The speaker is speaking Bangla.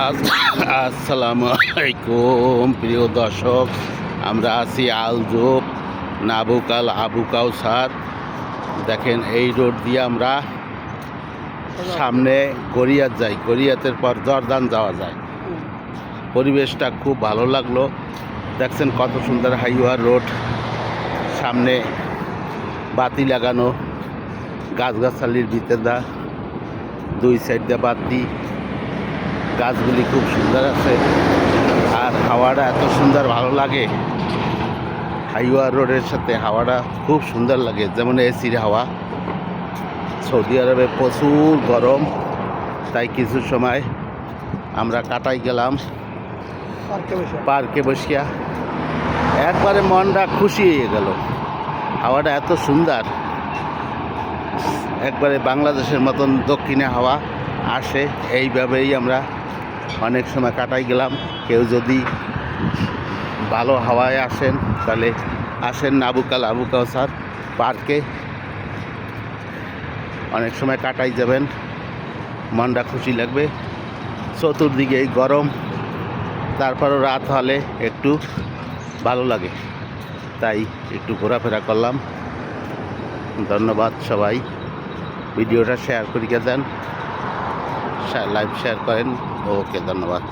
আসসালামু আলাইকুম প্রিয় দর্শক, আমরা আছি আলজোব নাবুকাল আবু কাউসার। দেখেন এই রোড দিয়ে আমরা সামনে গড়িয়াত যাই, গড়িয়াতের পর জর্দান যাওয়া যায়। পরিবেশটা খুব ভালো লাগলো। দেখছেন কত সুন্দর হাইওয়ে রোড, সামনে বাতি লাগানো, গাছগাছালির ভিতরে দুই সাইড দিয়ে বাতি, গাছগুলি খুব সুন্দর আছে আর হাওয়াটা এত সুন্দর ভালো লাগে। হাইওয়ে রোডের সাথে হাওয়াটা খুব সুন্দর লাগে, যেমন এসির হাওয়া। সৌদি আরবে প্রচুর গরম, তাই কিছু সময় আমরা কাটাই গেলাম পার্কে বসিয়া। একবারে মনটা খুশি হয়ে গেল, হাওয়াটা এত সুন্দর, একবারে বাংলাদেশের মতন দক্ষিণে হাওয়া আসে। এইভাবেই আমরা অনেক সময় কাটাই গেলাম। কেউ যদি ভালো হাওয়ায় আসেন তাহলে আসেন নাবুকাল আবু কাউসার পার্কে, অনেক সময় কাটাই যাবেন, মনটা খুশি লাগবে। চতুর্দিকে এই গরম, তারপরও রাত হলে একটু ভালো লাগে, তাই একটু ঘোরাফেরা করলাম। ধন্যবাদ সবাই, ভিডিওটা শেয়ার করিয়ে দেন, লাইভ শেয়ার করেন। ওকে, ধন্যবাদ।